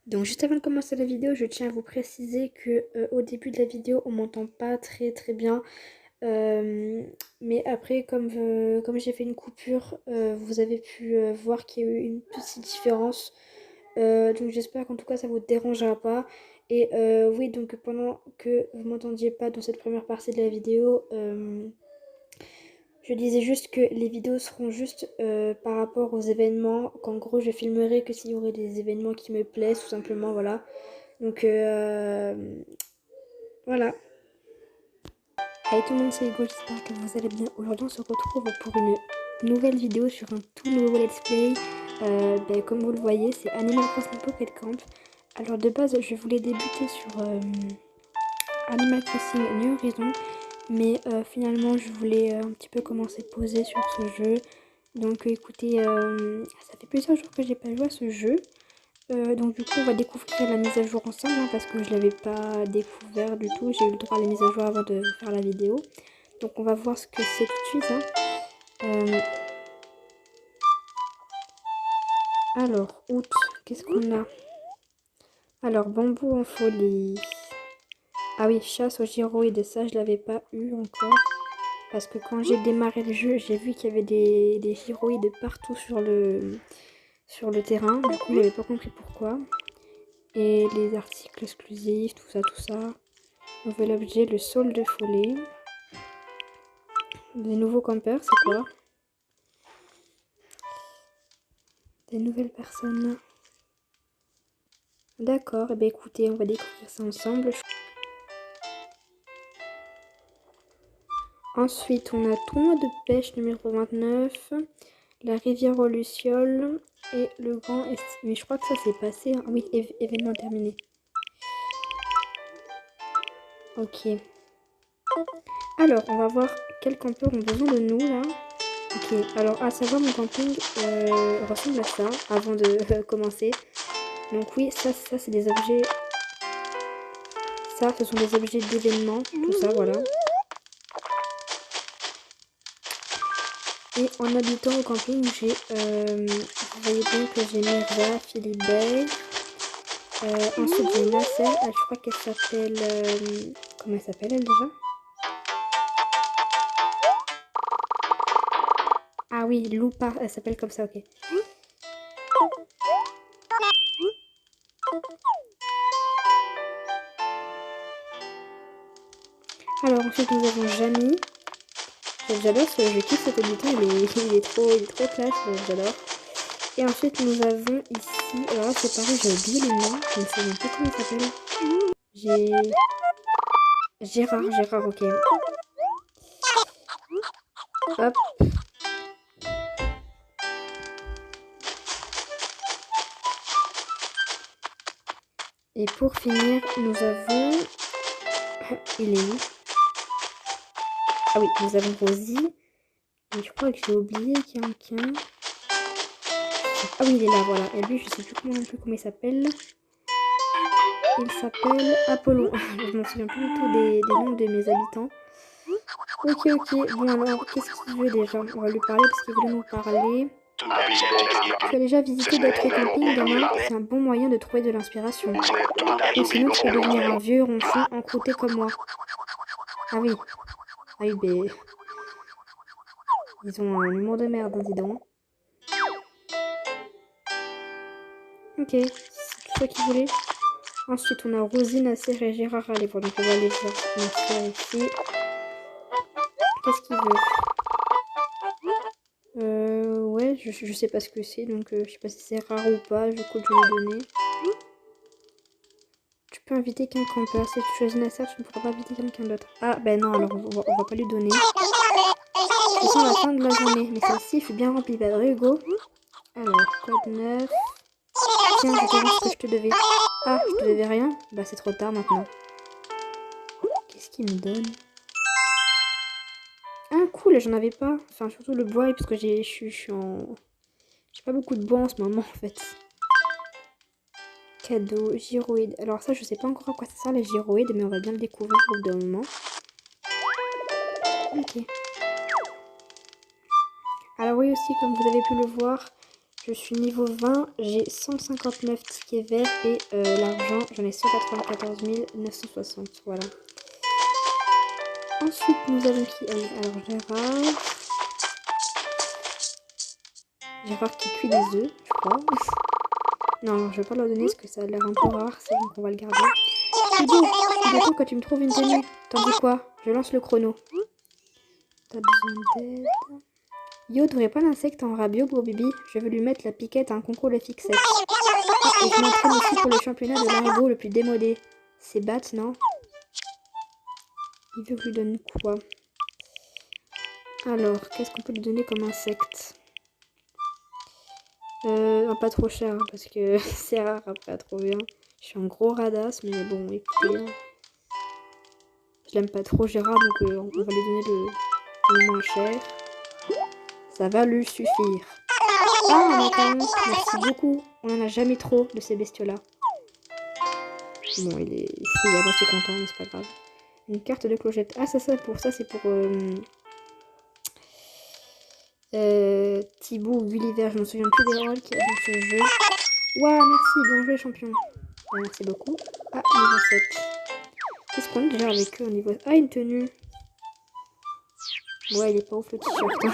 Donc juste avant de commencer la vidéo, je tiens à vous préciser que au début de la vidéo, on m'entend pas très bien. Euh, mais après, comme j'ai fait une coupure, vous avez pu voir qu'il y a eu une petite différence. Donc j'espère qu'en tout cas ça vous dérangera pas. Et oui, donc pendant que vous m'entendiez pas dans cette première partie de la vidéo, je disais juste que les vidéos seront juste par rapport aux événements, qu'en gros je filmerai que s'il y aurait des événements qui me plaisent, tout simplement, voilà. Donc voilà. Hey tout le monde, c'est Hugo, j'espère que vous allez bien. Aujourd'hui on se retrouve pour une nouvelle vidéo sur un tout nouveau let's play. Comme vous le voyez, c'est Animal Crossing Pocket Camp. Alors de base je voulais débuter sur Animal Crossing New Horizons. Mais finalement je voulais un petit peu commencer poser sur ce jeu. Donc écoutez, ça fait plusieurs jours que j'ai pas joué à ce jeu. Donc du coup on va découvrir la mise à jour ensemble hein, parce que je l'avais pas découvert du tout. J'ai eu le droit à la mise à jour avant de faire la vidéo. Donc on va voir ce que c'est tout de suite. Hein. Alors, août, qu'est-ce qu'on a? Alors, bambou en folie. Ah oui, chasse aux gyroïdes, ça je l'avais pas eu encore. Parce que quand j'ai démarré le jeu, j'ai vu qu'il y avait des gyroïdes partout sur le terrain. Du coup, j'avais pas compris pourquoi. Et les articles exclusifs, tout ça, tout ça. Nouvel objet, le saule de follet. Des nouveaux campeurs, c'est quoi? Des nouvelles personnes. D'accord, et bien écoutez, on va découvrir ça ensemble. Ensuite, on a tournoi de pêche numéro 29, la rivière aux Lucioles et le grand... Mais je crois que ça s'est passé. Hein. Oui, événement terminé. Ok. Alors, on va voir quels campeurs ont besoin de nous, là. Ok, alors à savoir, mon camping ressemble à ça, avant de commencer. Donc oui, ça c'est des objets... Ça, ce sont des objets d'événement, tout ça, voilà. Et en habitant au camping, j'ai... vous voyez bien que j'ai Mirza, Philibert. Ensuite, j'ai Nasser. Je crois qu'elle s'appelle... comment elle s'appelle, elle, déjà? Ah oui, Loupa. Elle s'appelle comme ça, ok. Alors, ensuite, nous avons Jamy. J'adore ce jeu, je kiffe cet habitant, il est trop classe, j'adore. Et ensuite, nous avons ici... Alors là, c'est pareil, j'ai oublié le nom. Je ne sais même plus comment il s'appelle. J'ai... Gérard, ok. Hop. Et pour finir, nous avons... Il est où? Ah oui, nous avons Rosie. Et je crois que j'ai oublié quelqu'un. Ah oui, il est là, voilà. Et lui, je sais plus comment il s'appelle. Il s'appelle Apollon. Je m'en souviens plus du tout des noms de mes habitants. Ok. Bon alors, qu'est-ce qu'il veut déjà? On va lui parler parce qu'il voulait nous parler. Tu as déjà visité d'autres campings, gamin? C'est un bon moyen de trouver de l'inspiration. Ou sinon, tu peux devenir un vieux ronchon encrouté comme moi. Ah oui. Ah oui, ben... Ils ont un humour de merde, hein, dis donc. Ok, c'est tout ça qu'ils voulaient. Ensuite, on a Rosie, Nasser et Gérard à l'époque. Donc, on va aller voir Nasser ici. Qu'est-ce qu'il veut? Ouais, je sais pas ce que c'est. Donc, je sais pas si c'est rare ou pas. Du coup, je vais lui donner. Tu peux inviter qu'un campeur. Si tu choisis Nasser, tu ne pourras pas inviter quelqu'un d'autre. Ah, ben non, alors on va pas lui donner. Ce sent la fin de la journée. Mais celle-ci fut bien remplie. Bah, Hugo. Alors, code 9. Tiens, je te rends ce que je te devais. Ah, je te devais rien? Bah, c'est trop tard maintenant. Qu'est-ce qu'il me donne? Ah, cool, j'en avais pas. Enfin, surtout le bois, parce que je suis en... J'ai pas beaucoup de bois en ce moment, en fait. Cadeau, gyroïde. Alors ça, je sais pas encore à quoi ça sert, les gyroïdes, mais on va bien le découvrir au bout d'un moment. Ok. Alors oui, aussi, comme vous avez pu le voir, Je suis niveau 20, j'ai 159 tickets verts et l'argent, j'en ai 194 960. Voilà. Ensuite, nous avons qui? Alors, Gérard. Gérard qui cuit des œufs, je crois. Non, alors, je vais pas leur donner parce que ça a l'air un peu rare, c'est donc on va le garder. Hugo, bientôt quand tu me trouves une tenue. T'en dis quoi? Je lance le chrono. T'as besoin d'aide? Yo, t'aurais pas l'insecte en rabio pour Bibi? Je veux lui mettre la piquette à un concours de fixette. Ah, et je m'entraîne aussi pour le championnat de l'argot le plus démodé. C'est Bat, non? Il veut que je lui donne quoi? Alors, qu'est-ce qu'on peut lui donner comme insecte? Pas trop cher, hein, parce que c'est rare après à trouver. Hein. Je suis un gros radasse, mais bon, écoutez. Hein. Je l'aime pas trop, Gérard, donc on va lui donner le moins cher. Ça va lui suffire. Ah, on a quand même. Merci beaucoup. On en a jamais trop de ces bestioles-là. Bon, il est à moitié content, mais c'est pas grave. Une carte de clochette. Ah, ça c'est pour Thibaut ou Gulliver. Je me souviens plus des rôles qu'il y a dans ce jeu. Waouh, merci, bien joué, champion. Merci beaucoup. Ah, niveau 7. Qu'est-ce qu'on a déjà avec eux au niveau... Ah, une tenue. Ouais, il est pas ouf le t-shirt. Hein.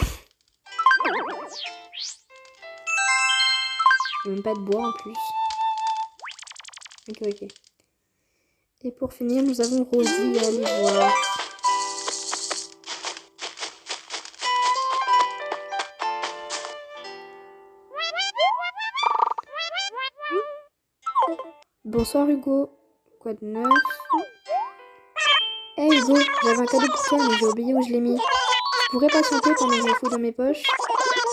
Même pas de bois en plus. Ok. Et pour finir, nous avons Rosie à aller voir. Bonsoir Hugo. Quoi de neuf? Hey Hugo, j'avais un cadeau pour toi, mais j'ai oublié où je l'ai mis. Tu pourrais patienter pendant que je le fous dans mes poches?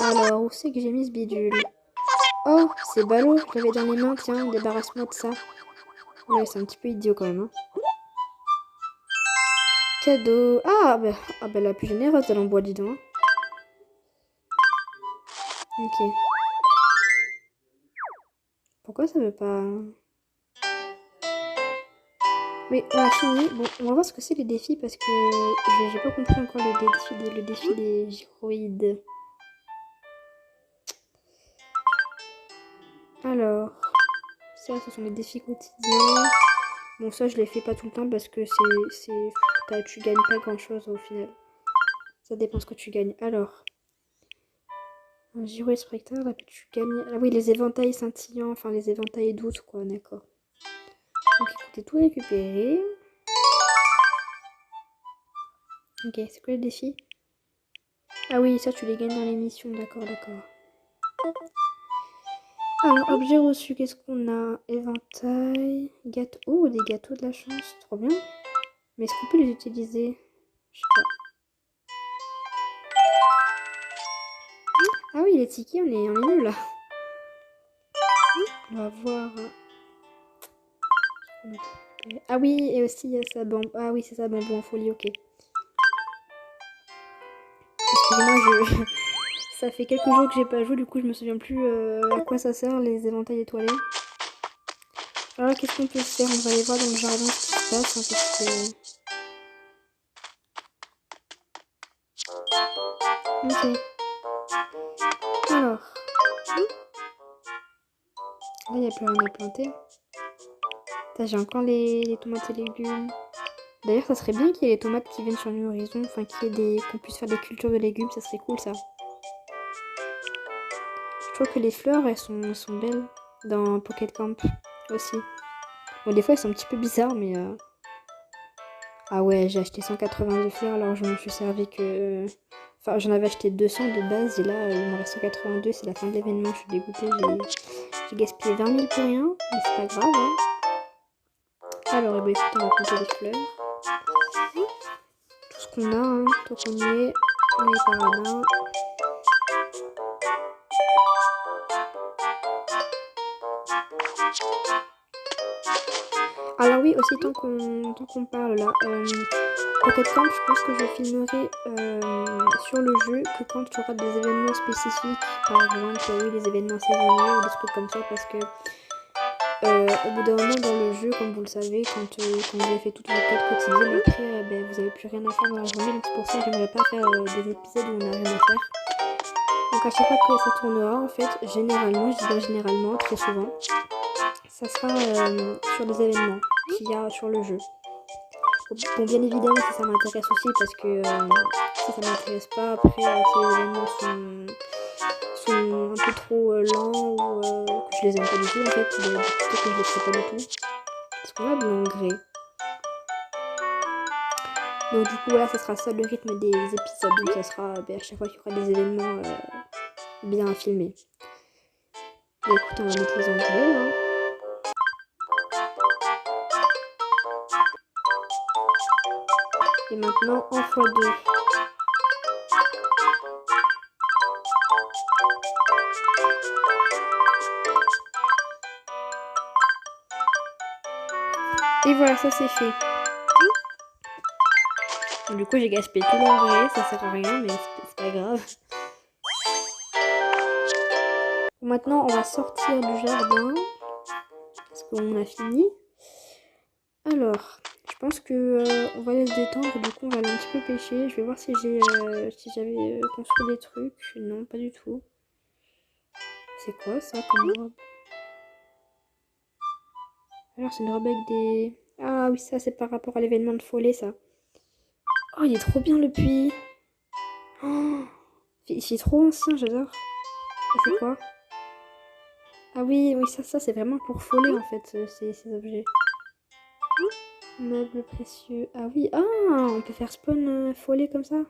Alors, où c'est que j'ai mis ce bidule? Oh, c'est ballot, je l'avais dans les mains, tiens, débarrasse-moi de ça. Ouais, c'est un petit peu idiot quand même. Hein. Cadeau. Ah, la plus généreuse de l'embois, dis donc. Ok. Pourquoi ça veut pas... Oui, on a fini. Bon, on va voir ce que c'est les défis parce que j'ai pas compris encore le défi des gyroïdes. Alors, ça, ce sont les défis quotidiens. Bon, ça, je les fais pas tout le temps parce que tu gagnes pas grand chose au final. Ça dépend ce que tu gagnes. Alors, un gyroïde spectre, là, tu gagnes. Ah oui, les éventails scintillants, enfin les éventails douces, quoi, d'accord. Donc, écoutez, tout récupéré. Ok, c'est quoi le défi? Ah oui, ça, tu les gagnes dans l'émission, d'accord. Alors, objet reçu, qu'est-ce qu'on a? Éventail, gâteau. Oh, des gâteaux de la chance, trop bien. Mais est-ce qu'on peut les utiliser? Je sais pas. Ah oui, les tickets, on est nuls là. On va voir. Ah oui, et aussi il y a ça. Bon... Ah oui, c'est ça, bambou en folie, ok. Excusez-moi, ça fait quelques jours que j'ai pas joué, du coup je me souviens plus à quoi ça sert les éventails étoilés. Alors qu'est-ce qu'on peut faire? On va aller voir dans le jardin ce qui se passe. Hein, parce que... Ok. Alors. Là, il n'y a plus rien à planter. J'ai encore les tomates et légumes. D'ailleurs, ça serait bien qu'il y ait les tomates qui viennent sur New Horizon. Enfin, qu'on puisse faire des cultures de légumes. Ça serait cool, ça. Je trouve que les fleurs, elles sont belles dans Pocket Camp aussi. Bon, des fois, elles sont un petit peu bizarres, mais... Ah ouais, j'ai acheté 182 fleurs, alors je me suis servi que... Enfin, j'en avais acheté 200 de base, et là, il m'en reste 182, c'est la fin de l'événement, je suis dégoûtée. J'ai gaspillé 20 000 pour rien, mais c'est pas grave, hein. Alors, eh ben, écoute, on va compter les fleurs. Tout ce qu'on a, hein, tout qu'on y est, on est paradin. Alors oui, aussi, tant qu'on parle là, Pocket Camp, je pense que je filmerai sur le jeu que quand tu auras des événements spécifiques, par exemple, oui, des événements saisonniers ou des trucs comme ça, parce que au bout d'un moment dans le jeu, comme vous le savez, quand vous avez fait toutes vos quêtes quotidiennes, après, vous n'avez plus rien à faire dans la journée, donc c'est pour ça que j'aimerais pas faire des épisodes où on n'a rien à faire. Donc à chaque fois que ça tournera, en fait, généralement, je dis bien généralement, très souvent, ça sera sur des événements qu'il y a sur le jeu. Bon, bien évidemment, si ça m'intéresse aussi, parce que si ça m'intéresse pas, après, si les événements sont un peu trop lents ou que je les aime pas du tout, en fait, peut-être que je les ferai pas du tout. Parce qu'on va bien gré. Donc du coup, voilà, ça sera ça le rythme des épisodes. Donc ça sera à chaque fois qu'il y aura des événements bien filmés. Bah, écoute, on va mettre les engrais là. Et maintenant en x2. Et voilà, ça c'est fait. Du coup, j'ai gaspillé tout l'engrais, ça sert à rien, mais c'est pas grave. Maintenant, on va sortir du jardin parce qu'on a fini. Alors, je pense que on va aller se détendre. Du coup, on va aller un petit peu pêcher. Je vais voir si j'avais construit des trucs. Non, pas du tout. C'est quoi ça comme robe? Alors, c'est une robe avec des... Ah oui, ça, c'est par rapport à l'événement de Follet, ça. Oh, il est trop bien, le puits. Oh, il est trop ancien, j'adore. Ça, c'est quoi? Ah oui, oui, ça c'est vraiment pour Follet, en fait, ces objets. Meubles précieux. Ah oui, ah, on peut faire spawn Follet comme ça.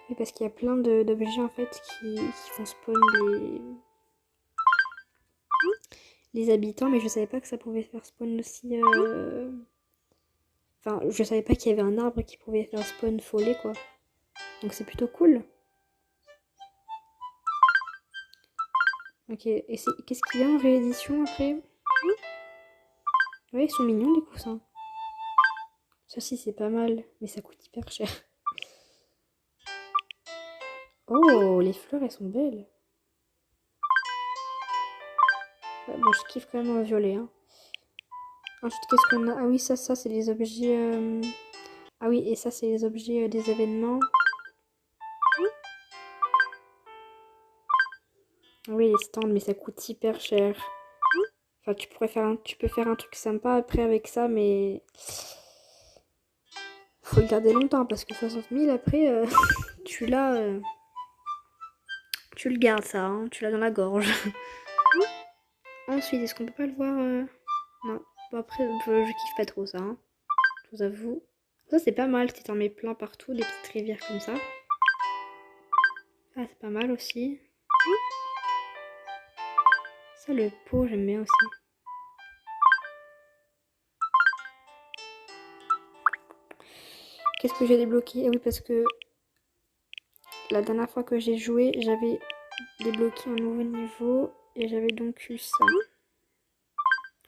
Oui, parce qu'il y a plein d'objets, en fait, qui font spawn les habitants, mais je savais pas que ça pouvait faire spawn aussi... Enfin, je savais pas qu'il y avait un arbre qui pouvait faire spawn Follet, quoi. Donc c'est plutôt cool. Ok, et qu'est-ce qu'il y a en réédition après? Ouais, ils sont mignons les coussins. Ça aussi c'est pas mal, mais ça coûte hyper cher. Oh, les fleurs elles sont belles. Ouais, bon, je kiffe quand même en violet. Hein. Ensuite, qu'est-ce qu'on a? Ah oui, ça c'est les objets... Ah oui, et ça c'est les objets des événements. Oui, les stands, mais ça coûte hyper cher. Enfin, tu peux faire un truc sympa après avec ça, mais... Faut le garder longtemps, parce que 60 000 après, tu l'as... Tu le gardes ça, hein, tu l'as dans la gorge. Ensuite, est-ce qu'on peut pas le voir Non. Bon, après, je kiffe pas trop ça, hein, je vous avoue. Ça, c'est pas mal, si t'en mets plein partout, des petites rivières comme ça. Ah, c'est pas mal aussi. Ça, le pot, j'aime bien aussi. Qu'est-ce que j'ai débloqué? Ah oui, parce que la dernière fois que j'ai joué, j'avais débloqué un nouveau niveau et j'avais donc eu ça.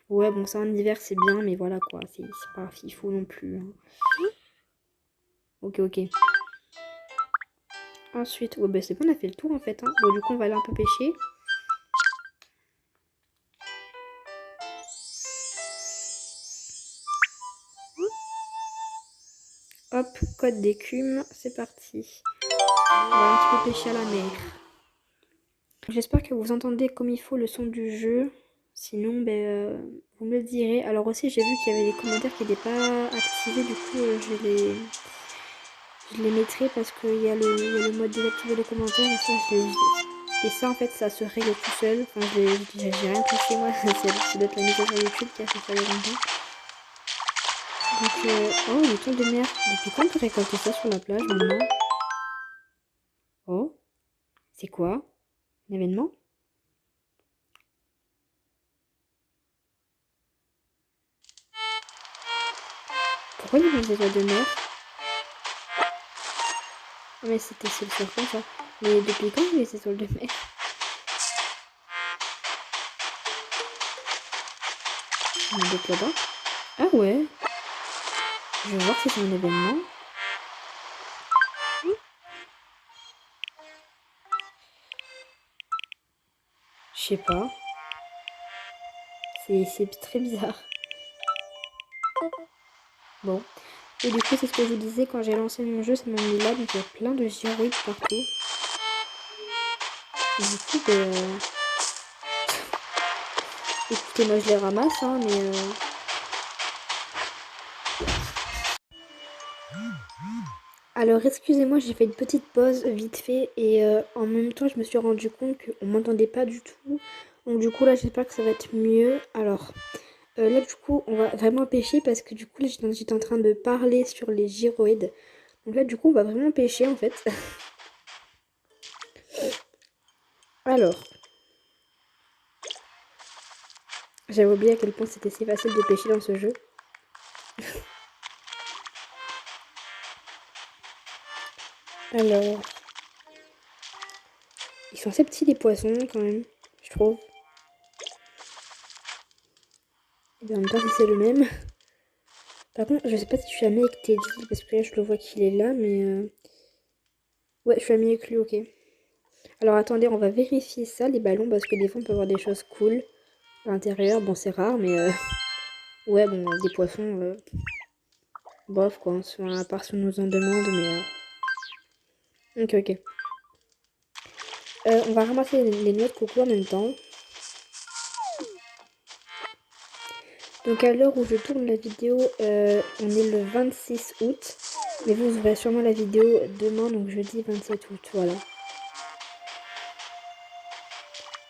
Ouais, bon, ça en hiver, c'est bien, mais voilà quoi, c'est pas fifou non plus. Hein. Ok, ok. Ensuite, ouais, bah c'est bon, on a fait le tour en fait. Hein. Bon, du coup, on va aller un peu pêcher. Hop, code d'écume, c'est parti. On va un petit peu pêcher à la mer. J'espère que vous entendez comme il faut le son du jeu. Sinon, vous me le direz. Alors aussi, j'ai vu qu'il y avait des commentaires qui n'étaient pas activés. Du coup, je les mettrai parce qu'il y a le mode désactiver les commentaires. Et ça, en fait, ça se règle tout seul. Enfin, j'ai rien touché, moi. Ça doit être la mise à jour YouTube qui a fait ça il y a longtemps. Donc, oh, une toile de mer. Depuis quand on peut récolter ça sur la plage maintenant? Oh, c'est quoi? Un événement? Pourquoi il y a des étoiles de mer? Ah, mais c'est le serpent ça. Mais depuis quand il y a des étoiles de mer? On a d'autres là-bas. Ah ouais. Je vais voir si c'est un événement. Je sais pas. C'est très bizarre. Bon. Et du coup, c'est ce que je vous disais quand j'ai lancé mon jeu, ça m'a mis là. Donc il y a plein de gyroïdes partout. Du coup, écoutez, moi je les ramasse, hein, mais... Alors, excusez-moi, j'ai fait une petite pause vite fait et en même temps, je me suis rendu compte qu'on m'entendait pas du tout. Donc, du coup, là, j'espère que ça va être mieux. Alors, là, du coup, on va vraiment pêcher parce que du coup, là, j'étais en train de parler sur les gyroïdes. Donc là, du coup, on va vraiment pêcher en fait. Alors, j'avais oublié à quel point c'était si facile de pêcher dans ce jeu. Alors, ils sont assez petits les poissons quand même, je trouve. Et en même temps, si c'est le même. Par contre, je sais pas si je suis amie avec Teddy parce que là, je le vois qu'il est là, mais ouais, je suis amie avec lui, ok. Alors attendez, on va vérifier ça, les ballons, parce que des fois, on peut avoir des choses cool à l'intérieur. Bon, c'est rare, mais ouais, bon, des poissons, bof quoi, à part si on nous en demande, mais ok, ok. On va ramasser les noix de coco en même temps. Donc à l'heure où je tourne la vidéo, on est le 26 août. Mais vous aurez sûrement la vidéo demain, donc jeudi 27 août, voilà.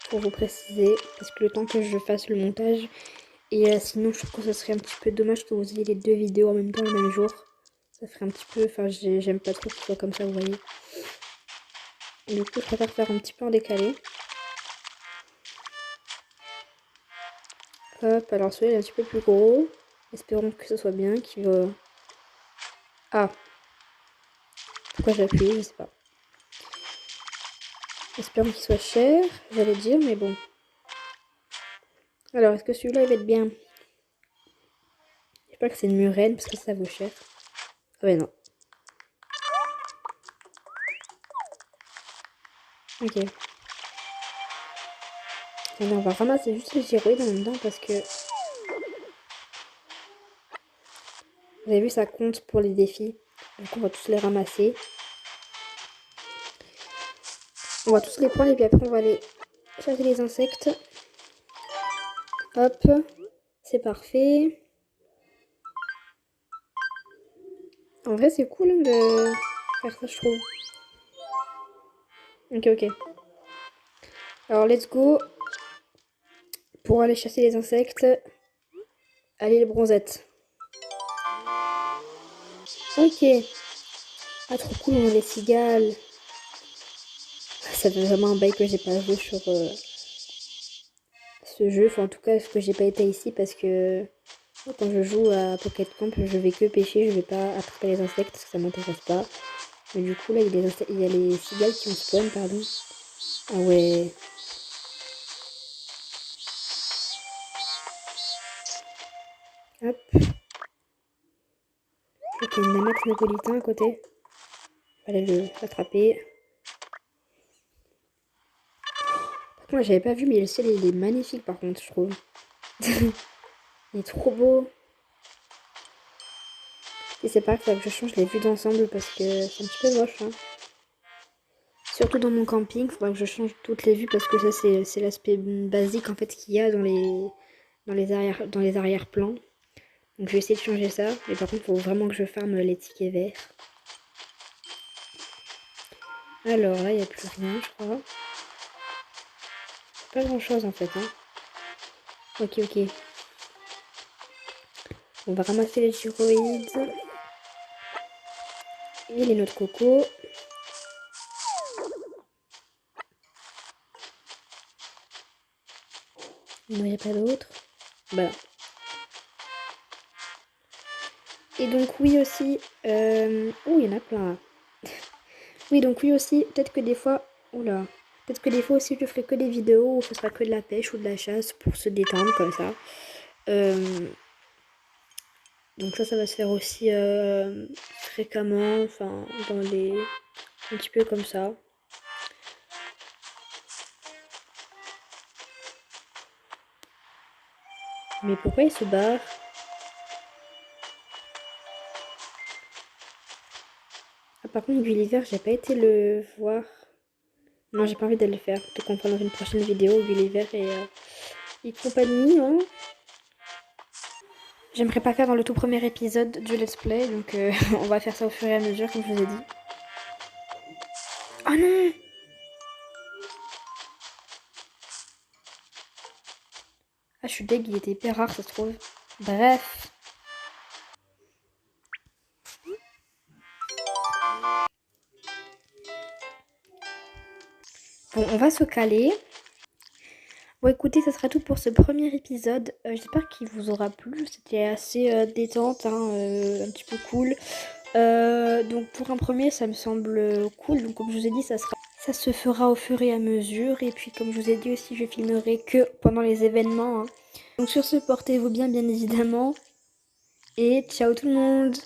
Pour vous préciser, parce que le temps que je fasse le montage. Et sinon, je trouve que ce serait un petit peu dommage que vous ayez les deux vidéos en même temps le même jour. Ça ferait un petit peu, enfin j'aime pas trop que ce soit comme ça, vous voyez. Du coup, je préfère faire un petit peu en décalé. Hop, alors celui-là est un petit peu plus gros. Espérons que ce soit bien, qu'il va... Ah, pourquoi j'ai appuyé, je sais pas. Espérons qu'il soit cher, j'allais dire, mais bon. Alors, est-ce que celui-là, il va être bien? J'espère que c'est une murène, parce que ça vaut cher. Ah ouais, non. Ok. Allez, on va ramasser juste les gyroïdes en même temps, parce que... Vous avez vu, ça compte pour les défis. Du coup, on va tous les ramasser. On va tous les prendre, et puis après, on va aller chasser les insectes. Hop. C'est parfait. En vrai, c'est cool de faire ça, je trouve. Ok, ok. Alors, let's go. Pour aller chasser les insectes. Allez, les bronzettes. Ok. Ah, trop cool, on a les cigales. Ça fait vraiment un bail que j'ai pas joué sur ce jeu. Enfin, en tout cas, que j'ai pas été ici parce que quand je joue à Pocket Camp, je vais que pêcher. Je vais pas attraper les insectes parce que ça m'intéresse pas. Mais du coup, là, il y a les cigales qui ont spawn, pardon. Ah ouais. Hop. Ok, il y a une Namax napolitain à côté. Fallait le rattraper. Moi, j'avais pas vu, mais le ciel, il est magnifique, par contre, je trouve. Il est trop beau. Et c'est pas grave que je change les vues d'ensemble parce que c'est un petit peu moche. Hein. Surtout dans mon camping, il faudra que je change toutes les vues parce que ça, c'est l'aspect basique, en fait, qu'il y a dans les arrière-plans. Donc, je vais essayer de changer ça. Mais par contre, il faut vraiment que je farme les tickets verts. Alors, là, il n'y a plus rien, je crois. Pas grand-chose, en fait. Hein. Ok, ok. On va ramasser les gyroïdes. Et les noix de coco. Il n'y en a pas d'autres. Voilà. Et donc oui aussi... Oh, il y en a plein là. Oui, donc oui aussi, peut-être que des fois... Oula. Peut-être que des fois aussi je ferai que des vidéos où ce sera que de la pêche ou de la chasse pour se détendre comme ça. Donc ça va se faire aussi fréquemment, enfin dans les... un petit peu comme ça. Mais pourquoi il se barre? Ah par contre Gulliver, j'ai pas été le voir. Non, j'ai pas envie de le faire. Donc on fera dans une prochaine vidéo, Gulliver et compagnie. Hein. J'aimerais pas faire dans le tout premier épisode du let's play, donc on va faire ça au fur et à mesure, comme je vous ai dit. Oh non! Ah, je suis deg, il était hyper rare, ça se trouve. Bref. Bon, on va se caler. Bon, écoutez, ça sera tout pour ce premier épisode. J'espère qu'il vous aura plu. C'était assez détente, hein, un petit peu cool. Donc pour un premier, ça me semble cool. Donc comme je vous ai dit, ça se fera au fur et à mesure. Et puis comme je vous ai dit aussi, je filmerai que pendant les événements. Hein. Donc sur ce, portez-vous bien, bien évidemment. Et ciao tout le monde!